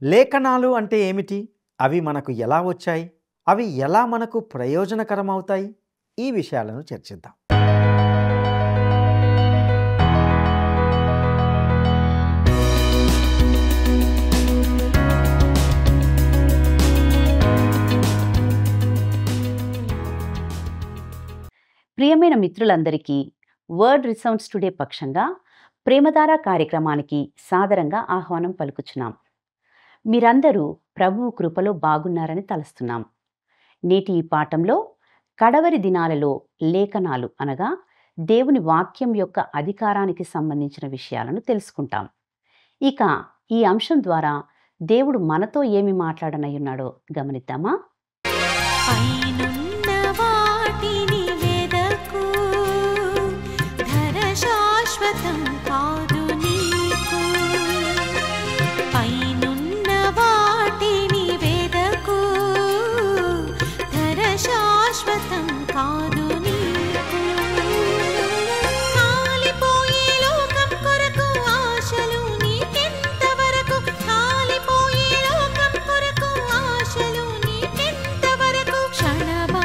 లేఖనాలు అంటే ఏమిటి? అవి మనకు ఎలా వచ్చాయి? అవి ఎలా మనకు ప్రయోజనకరమవుతాయి? ఈ విషయాలను చర్చిద్దాం. ప్రియమైన మిత్రులందరికీ వర్డ్ రిసౌండ్స్ టుడే పక్షంగా ప్రేమధార కార్యక్రమానికి సాదరంగా ఆహ్వానం పలుకుచున్నాం. మీరందరూ ప్రభువు కృపలో బాగున్నారని తలస్తున్నాం. నేటి ఈ పాఠంలో కడవరి దినాలలో లేఖనాలు అనగా దేవుని వాక్యం యొక్క అధికారానికి సంబంధించిన విషయాలను తెలుసుకుంటాం. ఇక ఈ అంశం ద్వారా దేవుడు మనతో ఏమి మాట్లాడనయ్యున్నాడో గమనిద్దామా? శాశ్వతం కాదు నీకు, పైనున్న వాటిని వెదకు, ధర శాశ్వతం కాదు నీకు. కాలిపోయే లోకం కొరకు ఆశలు నీకెంతవరకు, కాలిపోయే లోకం కొరకు ఆశలు నీకెంతవరకు, క్షణమా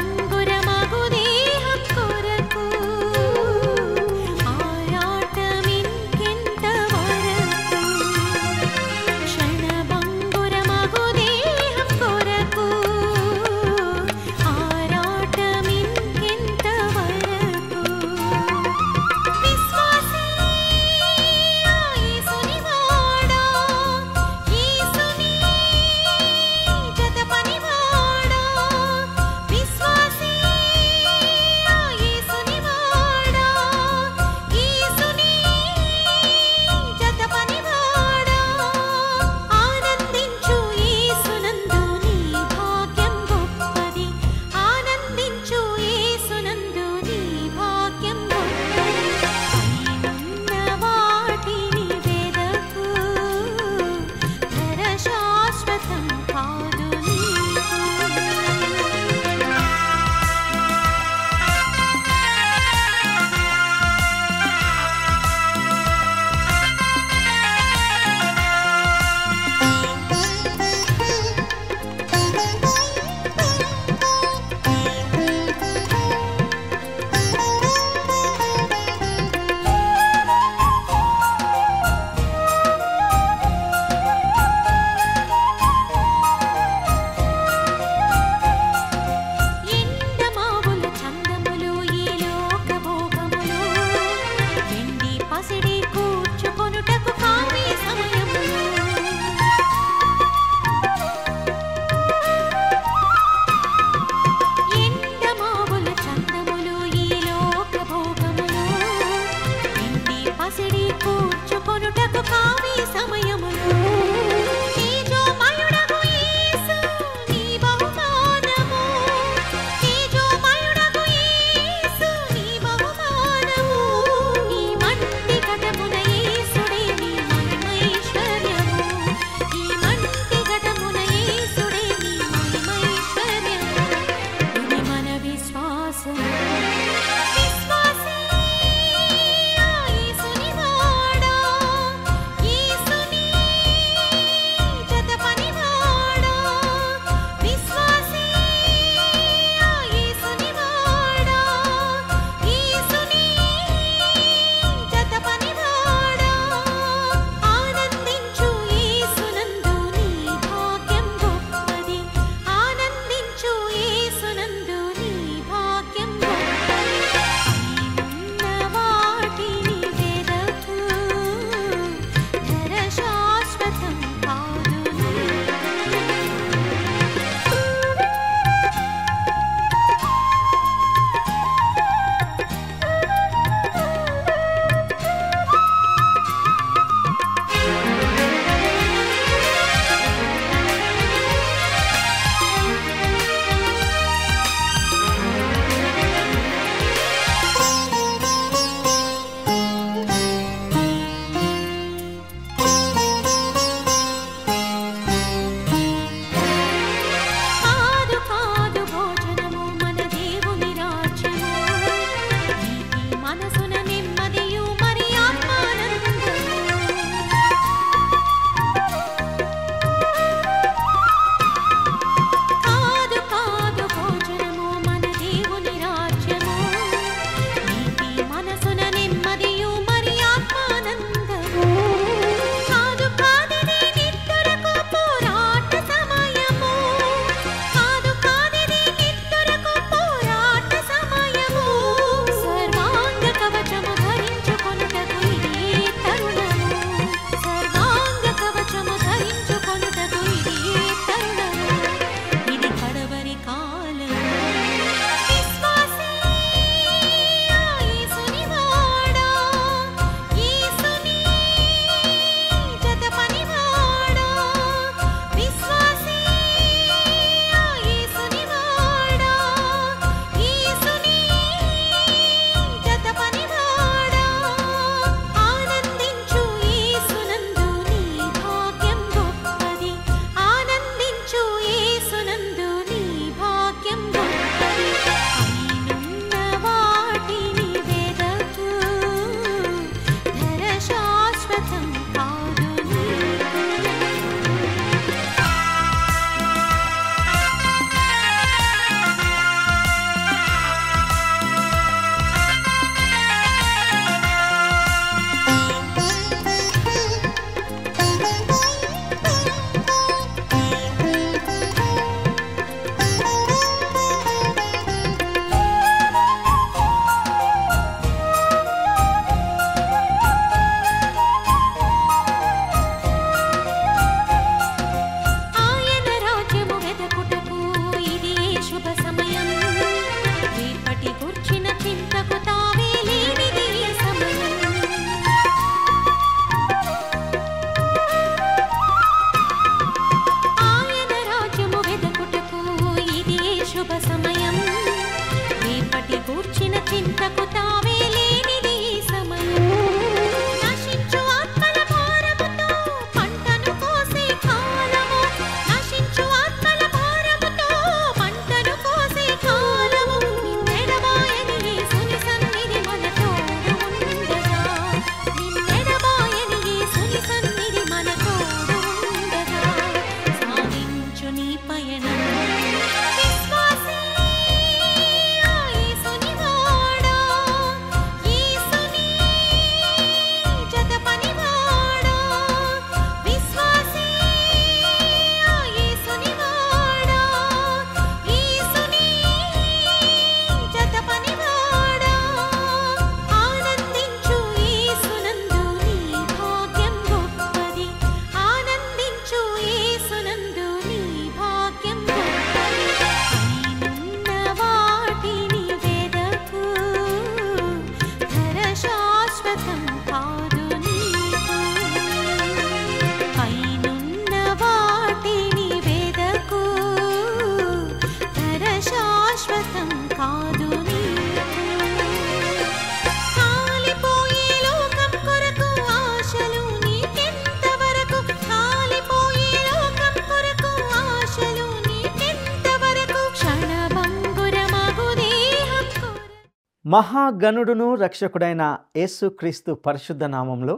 మహాగణుడును రక్షకుడైన యేసుక్రీస్తు పరిశుద్ధ నామంలో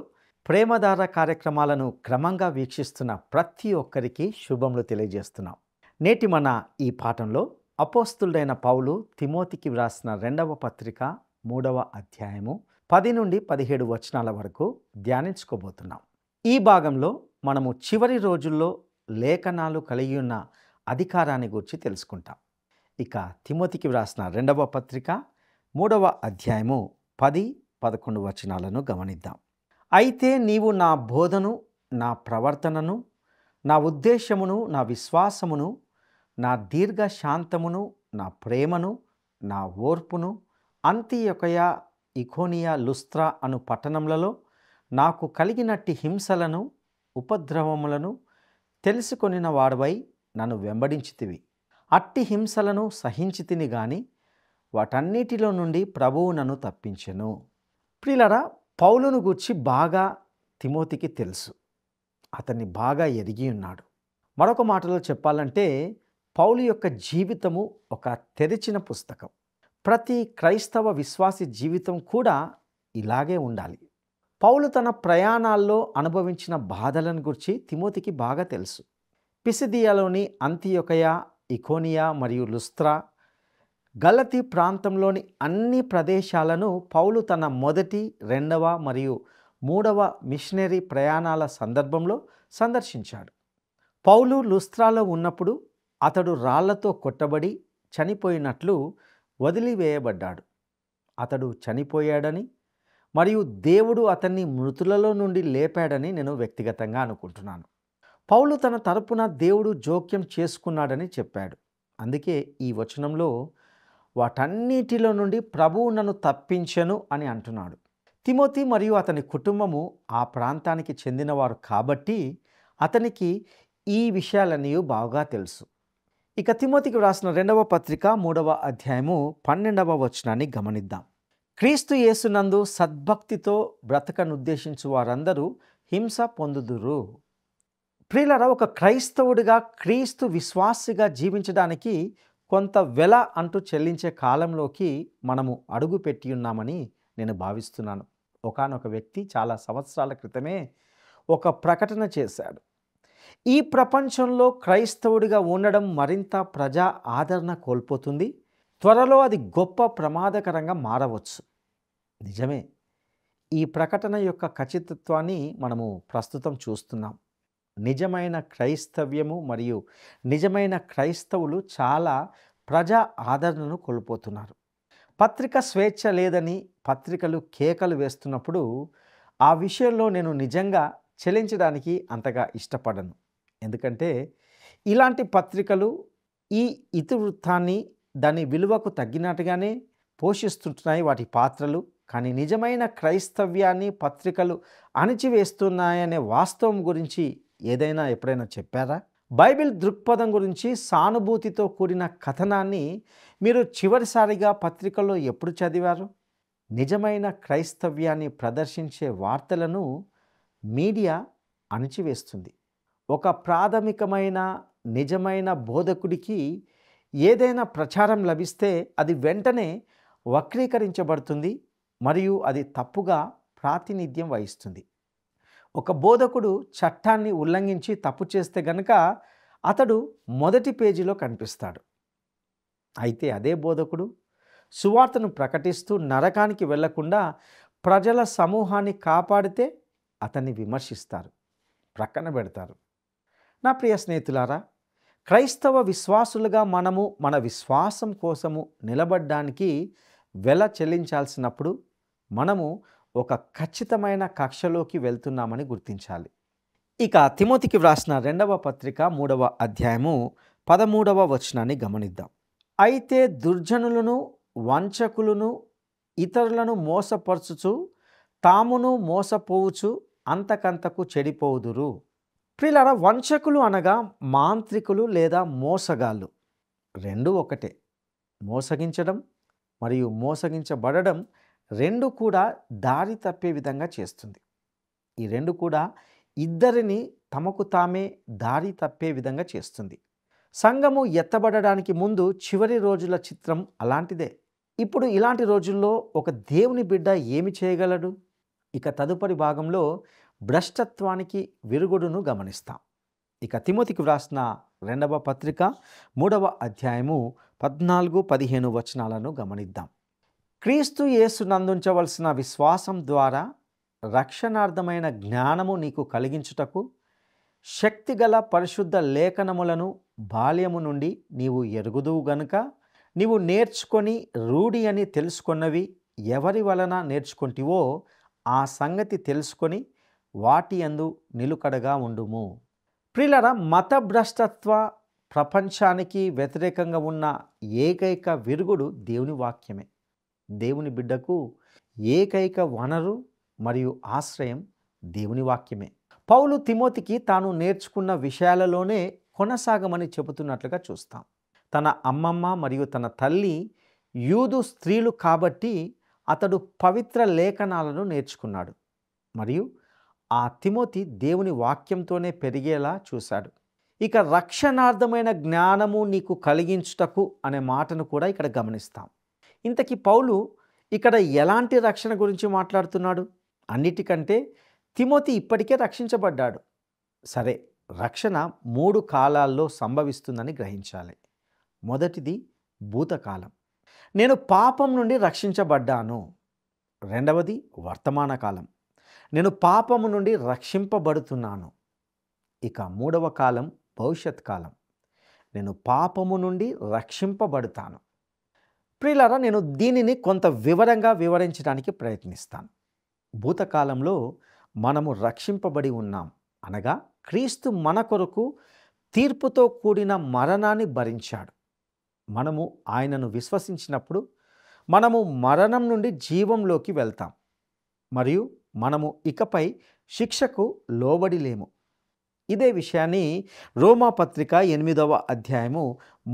ప్రేమధార కార్యక్రమాలను క్రమంగా వీక్షిస్తున్న ప్రతి ఒక్కరికి శుభములు తెలియజేస్తున్నాం. నేటి మన ఈ పాఠంలో అపోస్తులుడైన పౌలు తిమోతికి వ్రాసిన 2వ పత్రిక 3వ అధ్యాయము 10 నుండి 17 వచనాల వరకు ధ్యానించుకోబోతున్నాం. ఈ భాగంలో మనము చివరి రోజుల్లో లేఖనాలు కలిగి ఉన్న అధికారాన్ని గురించి తెలుసుకుంటాం. ఇక తిమోతికి వ్రాసిన 2వ పత్రిక 3వ అధ్యాయము 10-11 వచనాలను గమనిద్దాం. అయితే నీవు నా బోధను, నా ప్రవర్తనను, నా ఉద్దేశమును, నా విశ్వాసమును, నా దీర్ఘశాంతమును, నా ప్రేమను, నా ఓర్పును అంతియొకయ, ఇకోనియా, లుస్త్రా అను పట్టణములలో నాకు కలిగినట్టి హింసలను, ఉపద్రవములను తెలుసుకొనిన వాడవై నన్ను వెంబడించితివి. అట్టి హింసలను సహించితిని గాని వాటన్నిటిలో నుండి ప్రభువు నన్ను తప్పించెను. ప్రియులారా, పౌలును గూర్చి బాగా తిమోతికి తెలుసు. అతన్ని బాగా ఎరిగి ఉన్నాడు. మరొక మాటలో చెప్పాలంటే పౌలు యొక్క జీవితము ఒక తెరిచిన పుస్తకం. ప్రతి క్రైస్తవ విశ్వాసి జీవితం కూడా ఇలాగే ఉండాలి. పౌలు తన ప్రయాణాల్లో అనుభవించిన బాధలను గురించి తిమోతికి బాగా తెలుసు. పిసిదియాలోని అంతియొకయ, ఇకోనియా మరియు లుస్త్రా, గలతీ ప్రాంతంలోని అన్ని ప్రదేశాలను పౌలు తన మొదటి, 2వ మరియు 3వ మిషనరీ ప్రయాణాల సందర్భంలో సందర్శించాడు. పౌలు లుస్త్రాలో ఉన్నప్పుడు అతడు రాళ్లతో కొట్టబడి చనిపోయినట్లు వదిలివేయబడ్డాడు. అతడు చనిపోయాడని మరియు దేవుడు అతన్ని మృతులలో నుండి లేపాడని నేను వ్యక్తిగతంగా అనుకుంటున్నాను. పౌలు తన తరపున దేవుడు జోక్యం చేసుకున్నాడని చెప్పాడు. అందుకే ఈ వచనంలో వాటన్నిటిలో నుండి ప్రభువు నన్ను తప్పించెను అని అంటున్నాడు. తిమోతి మరియు అతని కుటుంబము ఆ ప్రాంతానికి చెందినవారు కాబట్టి అతనికి ఈ విషయాలన్నీ బాగా తెలుసు. ఇక తిమోతికి వ్రాసిన 2వ పత్రిక 3వ అధ్యాయము 12వ వచనాన్ని గమనిద్దాం. క్రీస్తు యేసునందు సద్భక్తితో బ్రతకనుద్దేశించు వారందరూ హింస పొందుదురు. ప్రియులారా, ఒక క్రైస్తవుడిగా క్రీస్తు విశ్వాసిగా జీవించడానికి కొంత వెల అంటూ చెల్లించే కాలంలోకి మనము అడుగు పెట్టి ఉన్నామని నేను భావిస్తున్నాను. ఒకానొక వ్యక్తి చాలా సంవత్సరాల క్రితమే ఒక ప్రకటన చేశాడు. ఈ ప్రపంచంలో క్రైస్తవుడిగా ఉండడం మరింత ప్రజా ఆదరణ కోల్పోతుంది. త్వరలో అది గొప్ప ప్రమాదకరంగా మారవచ్చు. నిజమే. ఈ ప్రకటన యొక్క ఖచ్చితత్వాన్ని మనము ప్రస్తుతం చూస్తున్నాం. నిజమైన క్రైస్తవ్యము మరియు నిజమైన క్రైస్తవులు చాలా ప్రజా ఆదరణను కోల్పోతున్నారు. పత్రిక స్వేచ్ఛ లేదని పత్రికలు కేకలు వేస్తున్నప్పుడు ఆ విషయంలో నేను నిజంగా చెల్లించడానికి అంతగా ఇష్టపడను. ఎందుకంటే ఇలాంటి పత్రికలు ఈ ఇతివృత్తాన్ని దాని విలువకు తగ్గినట్టుగానే పోషిస్తుంటున్నాయి వాటి పాత్రలు. కానీ నిజమైన క్రైస్తవ్యాన్ని పత్రికలు అణిచివేస్తున్నాయనే వాస్తవం గురించి ఏదైనా ఎప్పుడైనా చెప్పారా? బైబిల్ దృక్పథం గురించి సానుభూతితో కూడిన కథనాన్ని మీరు చివరిసారిగా పత్రికల్లో ఎప్పుడు చదివారు? నిజమైన క్రైస్తవ్యాన్ని ప్రదర్శించే వార్తలను మీడియా అణిచివేస్తుంది. ఒక ప్రాథమికమైన నిజమైన బోధకుడికి ఏదైనా ప్రచారం లభిస్తే అది వెంటనే వక్రీకరించబడుతుంది మరియు అది తప్పుగా ప్రాతినిధ్యం వహిస్తుంది. ఒక బోధకుడు చట్టాన్ని ఉల్లంఘించి తప్పు చేస్తే గనక అతడు మొదటి పేజీలో కనిపిస్తాడు. అయితే అదే బోధకుడు సువార్తను ప్రకటిస్తూ నరకానికి వెళ్లకుండా ప్రజల సమూహాన్ని కాపాడితే అతన్ని విమర్శిస్తారు, ప్రక్కన పెడతారు. నా ప్రియ స్నేహితులారా, క్రైస్తవ విశ్వాసులుగా మనము మన విశ్వాసం కోసము నిలబడ్డానికి వెల చెల్లించాల్సినప్పుడు మనము ఒక ఖచ్చితమైన కక్షలోకి వెళ్తున్నామని గుర్తించాలి. ఇక తిమోతికి వ్రాసిన 2వ పత్రిక 3వ అధ్యాయము 13వ వచనాన్ని గమనిద్దాం. అయితే దుర్జనులను, వంచకులను, ఇతరులను మోసపరచుచు తామును మోసపోవుచు అంతకంతకు చెడిపోవుదురు. ప్రియులారా, వంచకులు అనగా మాంత్రికులు లేదా మోసగాళ్ళు. రెండు ఒకటే. మోసగించడం మరియు మోసగించబడడం రెండు కూడా దారి తప్పే విధంగా చేస్తుంది. ఈ రెండు కూడా ఇద్దరిని తమకు తామే దారి తప్పే విధంగా చేస్తుంది. సంఘము ఎత్తబడడానికి ముందు చివరి రోజుల చిత్రం అలాంటిదే. ఇప్పుడు ఇలాంటి రోజుల్లో ఒక దేవుని బిడ్డ ఏమి చేయగలడు? ఇక తదుపరి భాగంలో భ్రష్టత్వానికి విరుగుడును గమనిస్తాం. ఇక తిమోతికి వ్రాసిన 2వ పత్రిక 3వ అధ్యాయము 14-15 వచనాలను గమనిద్దాం. క్రీస్తు యేసునందుంచవలసిన విశ్వాసం ద్వారా రక్షణార్థమైన జ్ఞానము నీకు కలిగించుటకు శక్తిగల పరిశుద్ధ లేఖనములను బాల్యము నుండి నీవు ఎరుగుదువు గనుక నీవు నేర్చుకొని రూఢి అని తెలుసుకొన్నవి ఎవరి వలన నేర్చుకుంటివో ఆ సంగతి తెలుసుకొని వాటి యందు నిలుకడగా ఉండుము. ప్రియులారా, మత భ్రష్టత్వ ప్రపంచానికి వ్యతిరేకంగా ఉన్న ఏకైక విరుగుడు దేవుని వాక్యమే. దేవుని బిడ్డకు ఏకైక వనరు మరియు ఆశ్రయం దేవుని వాక్యమే. పౌలు తిమోతికి తాను నేర్చుకున్న విషయాలలోనే కొనసాగమని చెబుతున్నట్లుగా చూస్తాం. తన అమ్మమ్మ మరియు తన తల్లి యూదు స్త్రీలు కాబట్టి అతడు పవిత్ర లేఖనాలను నేర్చుకున్నాడు మరియు ఆ తిమోతి దేవుని వాక్యంతోనే పెరిగేలా చూశాడు. ఇక రక్షణార్థమైన జ్ఞానము నీకు కలిగించుటకు అనే మాటను కూడా ఇక్కడ గమనిస్తాం. ఇంతకీ పౌలు ఇక్కడ ఎలాంటి రక్షణ గురించి మాట్లాడుతున్నాడు? అన్నిటికంటే తిమోతి ఇప్పటికే రక్షించబడ్డాడు. సరే, రక్షణ 3 కాలాల్లో సంభవిస్తుందని గ్రహించాలి. మొదటిది భూతకాలం, నేను పాపం నుండి రక్షించబడ్డాను. రెండవది వర్తమాన కాలం, నేను పాపము నుండి రక్షింపబడుతున్నాను. ఇక 3వ కాలం భవిష్యత్ కాలం, నేను పాపము నుండి రక్షింపబడతాను. ప్రియులారా, నేను దీనిని కొంత వివరంగా వివరించడానికి ప్రయత్నిస్తాను. భూతకాలంలో మనము రక్షింపబడి ఉన్నాం, అనగా క్రీస్తు మన కొరకు తీర్పుతో కూడిన మరణాన్ని భరించాడు. మనము ఆయనను విశ్వసించినప్పుడు మనము మరణం నుండి జీవంలోకి వెళ్తాం మరియు మనము ఇకపై శిక్షకు లోబడి లేము. ఇదే విషయాన్ని రోమా పత్రిక 8వ అధ్యాయము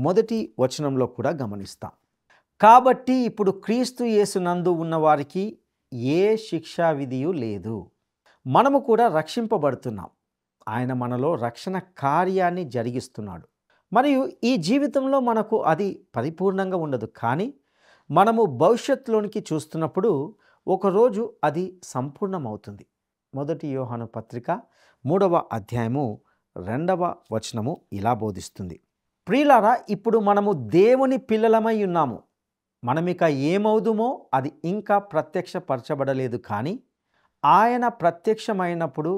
1వ వచనంలో కూడా గమనిస్తాం. కాబట్టి ఇప్పుడు క్రీస్తు యేసునందు ఉన్నవారికి ఏ శిక్షా విధియు లేదు. మనము కూడా రక్షింపబడుతున్నాం. ఆయన మనలో రక్షణ కార్యాన్ని జరిగిస్తున్నాడు. మరియు ఈ జీవితంలో మనకు అది పరిపూర్ణంగా ఉండదు, కానీ మనము భవిష్యత్తులోనికి చూస్తున్నప్పుడు ఒకరోజు అది సంపూర్ణమవుతుంది. 1 యోహాను పత్రిక 3వ అధ్యాయము 2వ వచనము ఇలా బోధిస్తుంది. ప్రియులారా, ఇప్పుడు మనము దేవుని పిల్లలమై ఉన్నాము. మనమిక ఏమవుదుమో అది ఇంకా ప్రత్యక్షపరచబడలేదు, కానీ ఆయన ప్రత్యక్షమైనప్పుడు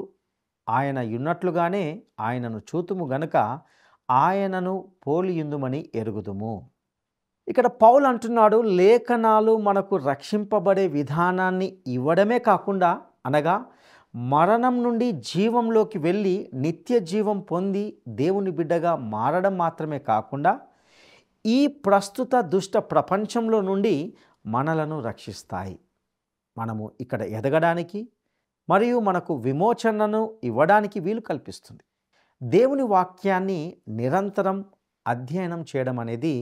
ఆయన ఉన్నట్లుగానే ఆయనను చూతుము గనుక ఆయనను పోలియుందుమని ఎరుగుదుము. ఇక్కడ పౌలు అంటున్నాడు, లేఖనాలు మనకు రక్షింపబడే విధానాన్ని ఇవ్వడమే కాకుండా, అనగా మరణం నుండి జీవంలోకి వెళ్ళి నిత్య జీవం పొంది దేవుని బిడ్డగా మారడం మాత్రమే కాకుండా ఈ ప్రస్తుత దుష్ట ప్రపంచంలో నుండి మనలను రక్షిస్తాయి. మనము ఇక్కడ ఎదగడానికి మరియు మనకు విమోచనను ఇవ్వడానికి వీలు కల్పిస్తుంది. దేవుని వాక్యాన్ని నిరంతరం అధ్యయనం చేయడం అనేది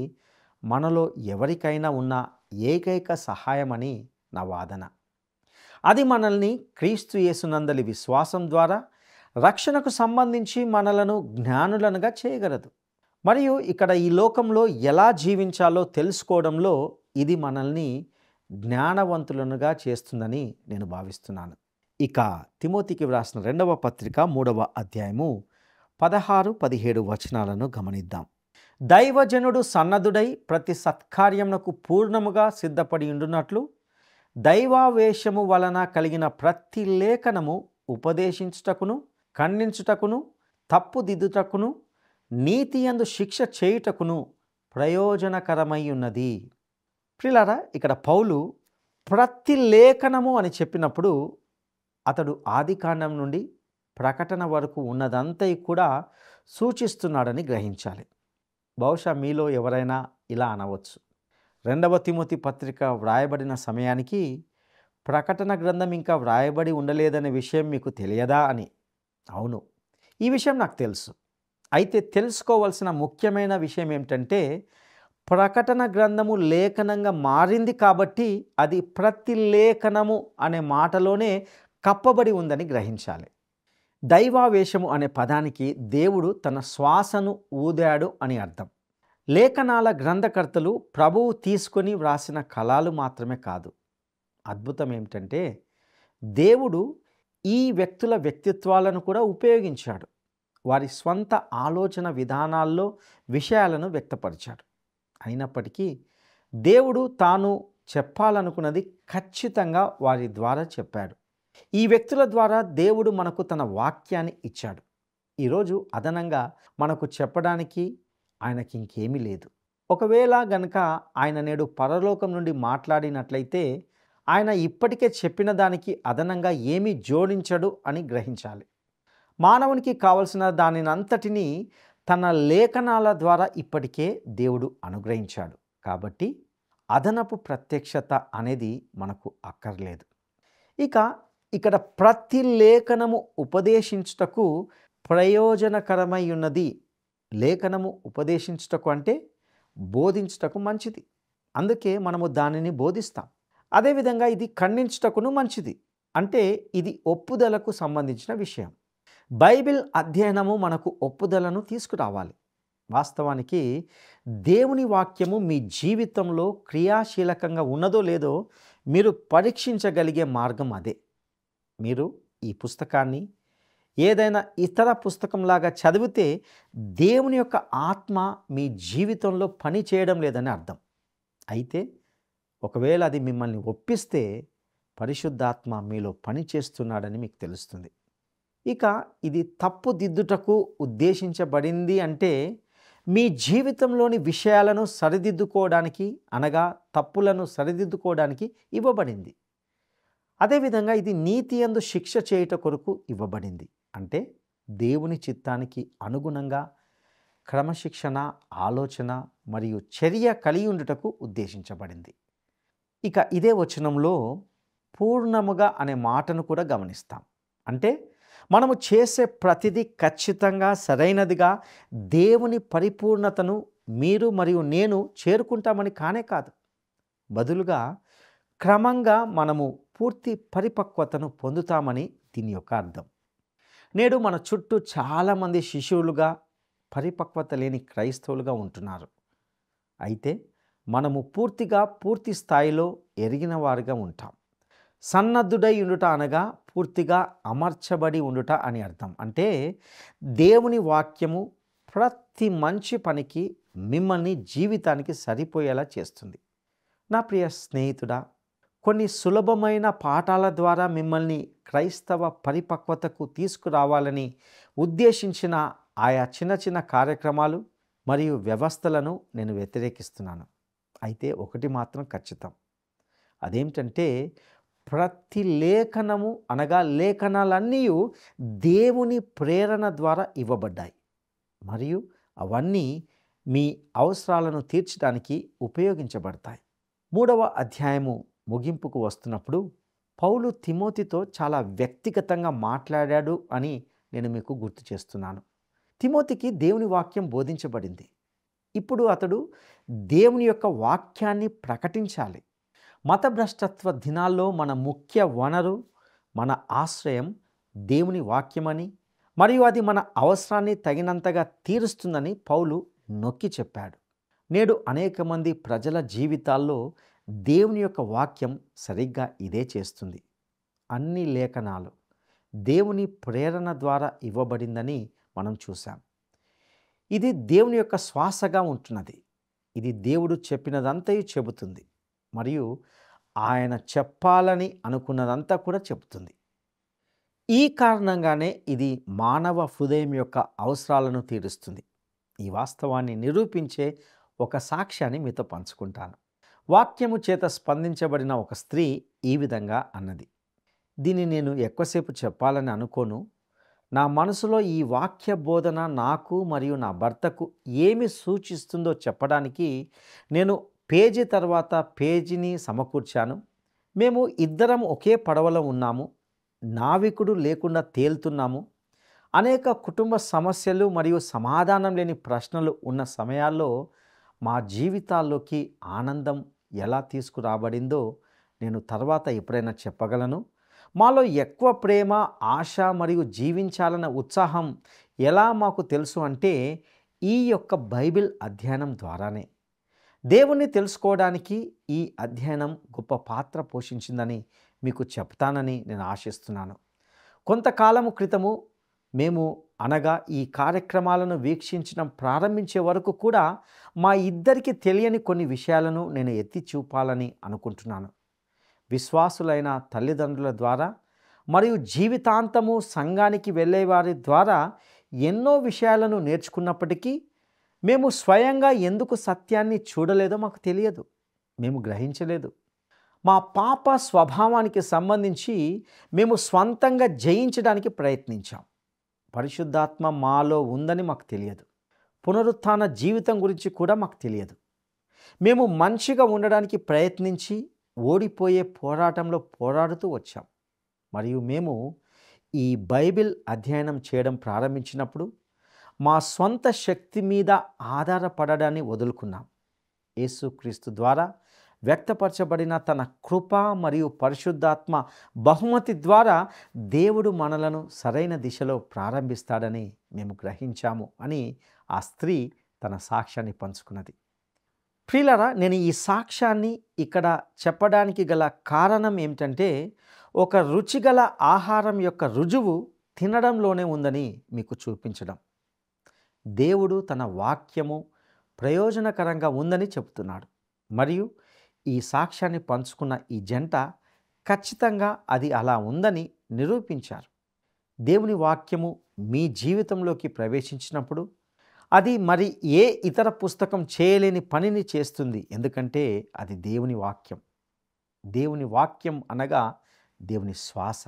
మనలో ఎవరికైనా ఉన్న ఏకైక సహాయమని నా వాదన. అది మనల్ని క్రీస్తు యేసునందలి విశ్వాసం ద్వారా రక్షణకు సంబంధించి మనలను జ్ఞానులనుగా చేయగలదు. మరియు ఇక్కడ ఈ లోకంలో ఎలా జీవించాలో తెలుసుకోవడంలో ఇది మనల్ని జ్ఞానవంతులనుగా చేస్తుందని నేను భావిస్తున్నాను. ఇక తిమోతికి వ్రాసిన 2వ పత్రిక 3వ అధ్యాయము 16-17 వచనాలను గమనిద్దాం. దైవజనుడు సన్నద్ధుడై ప్రతి సత్కార్యమునకు పూర్ణముగా సిద్ధపడి ఉండునట్లు దైవావేశము వలన కలిగిన ప్రతి లేఖనము ఉపదేశించుటకును, ఖండించుటకును, తప్పుదిద్దుటకును, నీతియందు శిక్ష చేయుటకును ప్రయోజనకరమై ఉన్నది. ప్రియులారా, ఇక్కడ పౌలు ప్రతి లేఖనము అని చెప్పినప్పుడు అతడు ఆదికాండం నుండి ప్రకటన వరకు ఉన్నదంతా కూడా సూచిస్తున్నాడని గ్రహించాలి. బహుశా మీలో ఎవరైనా ఇలా అనవచ్చు, 2వ తిమోతి పత్రిక వ్రాయబడిన సమయానికి ప్రకటన గ్రంథం ఇంకా వ్రాయబడి ఉండలేదనే విషయం మీకు తెలియదా అని. అవును, ఈ విషయం నాకు తెలుసు. అయితే తెలుసుకోవాల్సిన ముఖ్యమైన విషయం ఏమిటంటే, ప్రకటన గ్రంథము లేఖనంగా మారింది కాబట్టి అది ప్రతి లేఖనము అనే మాటలోనే కప్పబడి ఉందని గ్రహించాలి. దైవావేశము అనే పదానికి దేవుడు తన శ్వాసను ఊదాడు అని అర్థం. లేఖనాల గ్రంథకర్తలు ప్రభువు తీసుకొని వ్రాసిన కళలు మాత్రమే కాదు. అద్భుతం ఏమిటంటే దేవుడు ఈ వ్యక్తుల వ్యక్తిత్వాలను కూడా ఉపయోగించాడు. వారి స్వంత ఆలోచన విధానాల్లో విషయాలను వ్యక్తపరిచాడు. అయినప్పటికీ దేవుడు తాను చెప్పాలనుకున్నది ఖచ్చితంగా వారి ద్వారా చెప్పాడు. ఈ వ్యక్తుల ద్వారా దేవుడు మనకు తన వాక్యాన్ని ఇచ్చాడు. ఈరోజు అదనంగా మనకు చెప్పడానికి ఆయనకి ఇంకేమీ లేదు. ఒకవేళ గనక ఆయన నేడు పరలోకం నుండి మాట్లాడినట్లయితే ఆయన ఇప్పటికే చెప్పిన దానికి అదనంగా ఏమీ జోడించడు అని గ్రహించాలి. మానవునికి కావలసిన దానినంతటినీ తన లేఖనాల ద్వారా ఇప్పటికే దేవుడు అనుగ్రహించాడు. కాబట్టి అదనపు ప్రత్యక్షత అనేది మనకు అక్కర్లేదు. ఇక్కడ ప్రతి లేఖనము ఉపదేశించుటకు ప్రయోజనకరమై ఉన్నది. లేఖనము ఉపదేశించుటకు అంటే బోధించుటకు మంచిది, అందుకే మనము దానిని బోధిస్తాం. అదేవిధంగా ఇది ఖండించుటకును మంచిది, అంటే ఇది ఒప్పుదలకు సంబంధించిన విషయం. బైబిల్ అధ్యయనము మనకు ఒప్పుదలను తీసుకురావాలి. వాస్తవానికి దేవుని వాక్యము మీ జీవితంలో క్రియాశీలకంగా ఉన్నదో లేదో మీరు పరీక్షించగలిగే మార్గం అదే. మీరు ఈ పుస్తకాన్ని ఏదైనా ఇతర పుస్తకంలాగా చదివితే దేవుని యొక్క ఆత్మ మీ జీవితంలో పని చేయడం లేదని అర్థం. అయితే ఒకవేళ అది మిమ్మల్ని ఒప్పిస్తే పరిశుద్ధాత్మ మీలో పని చేస్తున్నాడని మీకు తెలుస్తుంది. ఇది తప్పుదిద్దుటకు ఉద్దేశించబడింది, అంటే మీ జీవితంలోని విషయాలను సరిదిద్దుకోవడానికి, అనగా తప్పులను సరిదిద్దుకోవడానికి ఇవ్వబడింది. అదేవిధంగా ఇది నీతి యందు శిక్ష చేయుట కొరకు ఇవ్వబడింది, అంటే దేవుని చిత్తానికి అనుగుణంగా క్రమశిక్షణ, ఆలోచన మరియు చర్య కలిగి ఉండుటకు ఉద్దేశించబడింది. ఇదే వచనంలో పూర్ణముగా అనే మాటను కూడా గమనిస్తాం. అంటే మనము చేసే ప్రతిదీ ఖచ్చితంగా సరైనదిగా దేవుని పరిపూర్ణతను మీరు మరియు నేను చేరుకుంటామని కానే కాదు. బదులుగా క్రమంగా మనము పూర్తి పరిపక్వతను పొందుతామని దీని యొక్క అర్థం. నేడు మన చుట్టూ చాలామంది శిశువులుగా, పరిపక్వత లేని క్రైస్తవులుగా ఉంటున్నారు. అయితే మనము పూర్తి స్థాయిలో ఎరిగిన వారుగా ఉంటాం. సన్నద్ధుడై ఉండుట అనగా పూర్తిగా అమర్చబడి ఉండుట అని అర్థం. అంటే దేవుని వాక్యము ప్రతి మంచి పనికి మిమ్మల్ని జీవితానికి సరిపోయేలా చేస్తుంది. నా ప్రియ స్నేహితుడా, కొన్ని సులభమైన పాఠాల ద్వారా మిమ్మల్ని క్రైస్తవ పరిపక్వతకు తీసుకురావాలని ఉద్దేశించిన ఆయా చిన్న కార్యక్రమాలు మరియు వ్యవస్థలను నేను వ్యతిరేకిస్తున్నాను. అయితే ఒకటి మాత్రం ఖచ్చితం, అదేమిటంటే ప్రతి లేఖనము అనగా లేఖనాలన్నీ దేవుని ప్రేరణ ద్వారా ఇవ్వబడ్డాయి మరియు అవన్నీ మీ అవసరాలను తీర్చడానికి ఉపయోగించబడతాయి. 3వ అధ్యాయము ముగింపుకు వస్తున్నప్పుడు పౌలు తిమోతితో చాలా వ్యక్తిగతంగా మాట్లాడాడు అని నేను మీకు గుర్తు చేస్తున్నాను. తిమోతికి దేవుని వాక్యం బోధించబడింది. ఇప్పుడు అతడు దేవుని యొక్క వాక్యాన్ని ప్రకటించాలి. మతభ్రష్టత్వ దినాల్లో మన ముఖ్య వనరు, మన ఆశ్రయం దేవుని వాక్యమని మరియు అది మన అవసరాన్ని తగినంతగా తీరుస్తుందని పౌలు నొక్కి చెప్పాడు. నేడు అనేక మంది ప్రజల జీవితాల్లో దేవుని యొక్క వాక్యం సరిగ్గా ఇదే చేస్తుంది. అన్ని లేఖనాలు దేవుని ప్రేరణ ద్వారా ఇవ్వబడిందని మనం చూసాం. ఇది దేవుని యొక్క శ్వాసగా ఉంటున్నది. ఇది దేవుడు చెప్పినదంతయు చెబుతుంది మరియు ఆయన చెప్పాలని అనుకున్నదంతా కూడా చెబుతుంది. ఈ కారణంగానే ఇది మానవ హృదయం యొక్క అవసరాలను తీరుస్తుంది. ఈ వాస్తవాన్ని నిరూపించే ఒక సాక్ష్యాన్ని మీతో పంచుకుంటాను. వాక్యము చేత స్పందించబడిన ఒక స్త్రీ ఈ విధంగా అన్నది. దీన్ని నేను ఎక్కువసేపు చెప్పాలని అనుకోను. నా మనసులో ఈ వాక్య బోధన నాకు మరియు నా భర్తకు ఏమి సూచిస్తుందో చెప్పడానికి నేను పేజీ తర్వాత పేజీని సమకూర్చాను. మేము ఇద్దరం ఒకే పడవలో ఉన్నాము. నావికుడు లేకుండా తేలుతున్నాము. అనేక కుటుంబ సమస్యలు మరియు సమాధానం లేని ప్రశ్నలు ఉన్న సమయాల్లో మా జీవితాల్లోకి ఆనందం ఎలా తీసుకురాబడిందో నేను తర్వాత ఎప్పుడైనా చెప్పగలను. మాలో ఎక్కువ ప్రేమ, ఆశ మరియు జీవించాలన్న ఉత్సాహం ఎలా మాకు తెలుసు అంటే ఈ యొక్క బైబిల్ అధ్యయనం ద్వారానే దేవుణ్ణి తెలుసుకోవడానికి ఈ అధ్యయనం గొప్ప పాత్ర పోషించిందని మీకు చెప్తానని నేను ఆశిస్తున్నాను. కొంతకాలము క్రితము మేము అనగా ఈ కార్యక్రమాలను వీక్షించడం ప్రారంభించే వరకు కూడా మా ఇద్దరికి తెలియని కొన్ని విషయాలను నేను ఎత్తి చూపాలని అనుకుంటున్నాను. విశ్వాసులైన తల్లిదండ్రుల ద్వారా మరియు జీవితాంతము సంఘానికి వెళ్ళేవారి ద్వారా ఎన్నో విషయాలను నేర్చుకున్నప్పటికీ మేము స్వయంగా ఎందుకు సత్యాన్ని చూడలేదో మాకు తెలియదు, మేము గ్రహించలేదు. మా పాప స్వభావానికి సంబంధించి మేము స్వంతంగా జయించడానికి ప్రయత్నించాం. పరిశుద్ధాత్మ మాలో ఉందని మాకు తెలియదు. పునరుత్థాన జీవితం గురించి కూడా మాకు తెలియదు. మేము మంచిగా ఉండడానికి ప్రయత్నించి ఓడిపోయే పోరాటంలో పోరాడుతూ వచ్చాం. మరియు మేము ఈ బైబిల్ అధ్యయనం చేయడం ప్రారంభించినప్పుడు మా స్వంత శక్తి మీద ఆధారపడడాన్ని వదులుకున్నాం. యేసుక్రీస్తు ద్వారా వ్యక్తపరచబడిన తన కృప మరియు పరిశుద్ధాత్మ బహుమతి ద్వారా దేవుడు మనలను సరైన దిశలో ప్రారంభిస్తాడని మేము గ్రహించాము అని ఆ స్త్రీ తన సాక్ష్యాన్ని పంచుకున్నది. ప్రియులారా, నేను ఈ సాక్ష్యాన్ని ఇక్కడ చెప్పడానికి గల కారణం ఏమిటంటే, ఒక రుచిగల ఆహారం యొక్క రుజువు తినడంలోనే ఉందని మీకు చూపించడం. దేవుడు తన వాక్యము ప్రయోజనకరంగా ఉందని చెబుతున్నాడు. మరియు ఈ సాక్ష్యాన్ని పంచుకున్న ఈ జంట ఖచ్చితంగా అది అలా ఉందని నిరూపించారు. దేవుని వాక్యము మీ జీవితంలోకి ప్రవేశించినప్పుడు అది మరి ఏ ఇతర పుస్తకం చేయలేని పనిని చేస్తుంది. ఎందుకంటే అది దేవుని వాక్యం. దేవుని వాక్యం అనగా దేవుని శ్వాస.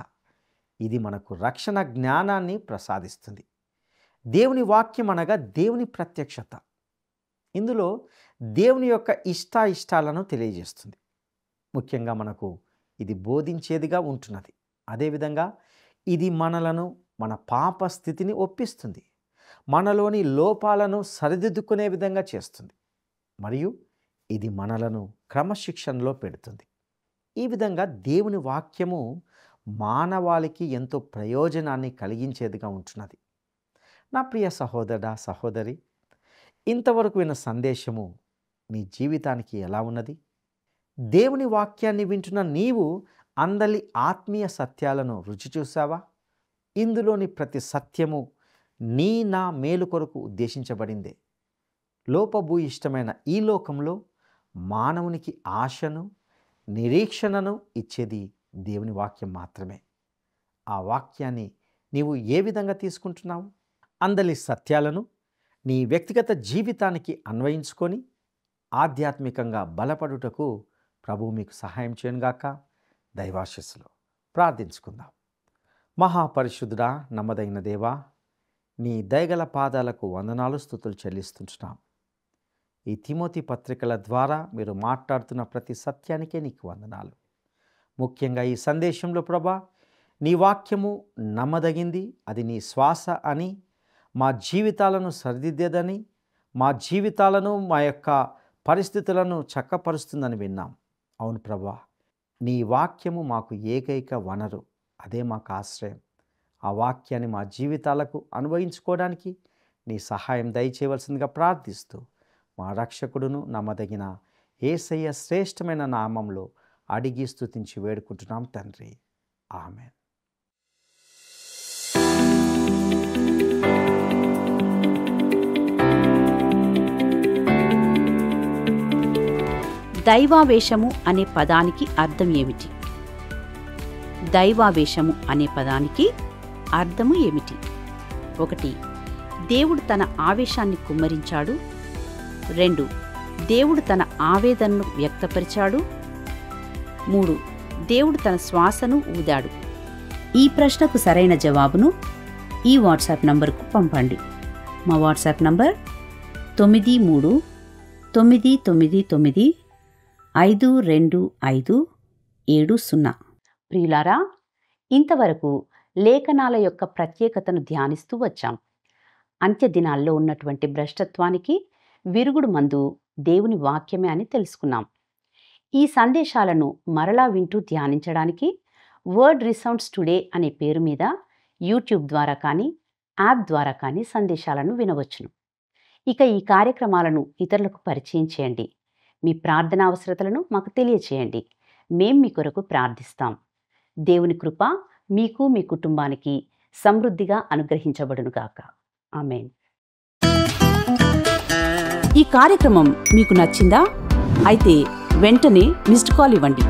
ఇది మనకు రక్షణ జ్ఞానాన్ని ప్రసాదిస్తుంది. దేవుని వాక్యం అనగా దేవుని ప్రత్యక్షత. ఇందులో దేవుని యొక్క ఇష్టాయిష్టాలను తెలియజేస్తుంది. ముఖ్యంగా మనకు ఇది బోధించేదిగా ఉంటున్నది. అదేవిధంగా ఇది మనలను మన పాప స్థితిని ఒప్పిస్తుంది, మనలోని లోపాలను సరిదిద్దుకునే విధంగా చేస్తుంది, మరియు ఇది మనలను క్రమశిక్షణలో పెడుతుంది. ఈ విధంగా దేవుని వాక్యము మానవాళికి ఎంతో ప్రయోజనాన్ని కలిగించేదిగా ఉంటున్నది. నా ప్రియ సహోదరుడా, సహోదరి, ఇంతవరకు విన్న సందేశము నీ జీవితానికి ఎలా ఉన్నది? దేవుని వాక్యాన్ని వింటున్న నీవు అందలి ఆత్మీయ సత్యాలను రుచి చూసావా? ఇందులోని ప్రతి సత్యము నా మేలు కొరకు ఉద్దేశించబడిందే. లోపభూయిష్టమైన ఈ లోకంలో మానవునికి ఆశను, నిరీక్షణను ఇచ్చేది దేవుని వాక్యం మాత్రమే. ఆ వాక్యాన్ని నీవు ఏ విధంగా తీసుకుంటున్నావు? అందలి సత్యాలను నీ వ్యక్తిగత జీవితానికి అన్వయించుకొని ఆధ్యాత్మికంగా బలపడుటకు ప్రభువు మీకు సహాయం చేయనుగాక. దైవాశీస్సులో ప్రార్థించుకుందాం. మహాపరిశుద్ధుడా, నమ్మదగిన దేవా, నీ దయగల పాదాలకు వందనాలు, స్తుతులు చెల్లిస్తుంటున్నాం. ఈ తిమోతి పత్రికల ద్వారా మీరు మాట్లాడుతున్న ప్రతి సత్యానికే నీకు వందనాలు. ముఖ్యంగా ఈ సందేశంలో ప్రభా, నీ వాక్యము నమ్మదగింది, అది నీ శ్వాస అని, మా జీవితాలను సరిదిద్దేదని, మా జీవితాలను, మా యొక్క పరిస్థితులను చక్కపరుస్తుందని విన్నాం. అవును ప్రభా, నీ వాక్యము మాకు ఏకైక వనరు, అదే మాకు ఆశ్రయం. ఆ వాక్యాన్ని మా జీవితాలకు అన్వయించుకోవడానికి నీ సహాయం దయచేయవలసిందిగా ప్రార్థిస్తూ మా రక్షకుడును నమ్మదగిన యేసయ్య శ్రేష్టమైన నామంలో అడిగి స్తుతించి వేడుకుంటున్నాం తండ్రి. ఆమేన్. దైవావేశము అనే పదానికి అర్థం ఏమిటి? దైవావేశము అనే పదానికి అర్థము ఏమిటి? 1. దేవుడు తన ఆవేశాన్ని కుమ్మరించాడు. 2. దేవుడు తన ఆవేదనను వ్యక్తపరిచాడు. 3. దేవుడు తన శ్వాసను ఊదాడు. ఈ ప్రశ్నకు సరైన జవాబును ఈ వాట్సాప్ నంబర్కు పంపండి. మా వాట్సాప్ నంబర్ 9399952570. ప్రియులారా, ఇంతవరకు లేఖనాల యొక్క ప్రత్యేకతను ధ్యానిస్తూ వచ్చాం. అంత్యదినాల్లో ఉన్నటువంటి భ్రష్టత్వానికి విరుగుడు మందు దేవుని వాక్యమే అని తెలుసుకున్నాం. ఈ సందేశాలను మరలా వింటూ ధ్యానించడానికి వర్డ్ రిసౌండ్స్ టుడే అనే పేరు మీద యూట్యూబ్ ద్వారా కానీ, యాప్ ద్వారా కానీ సందేశాలను వినవచ్చును. ఇక ఈ కార్యక్రమాలను ఇతరులకు పరిచయం చేయండి. మీ ప్రార్థనా అవసరతలను మాకు తెలియచేయండి. మేం మీ కొరకు ప్రార్థిస్తాం. దేవుని కృప మీకు మీ కుటుంబానికి సమృద్ధిగా అనుగ్రహించబడునుగాక. ఆమేన్. ఈ కార్యక్రమం మీకు నచ్చిందా? అయితే వెంటనే మిస్డ్ కాల్ ఇవ్వండి.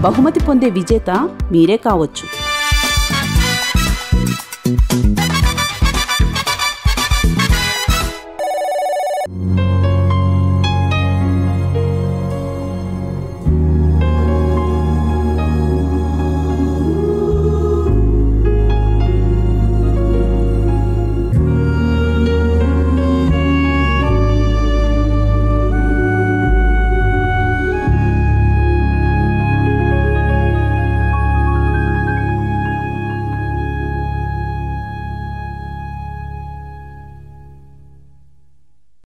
బహుమతి పొందే విజేత మీరే కావచ్చు.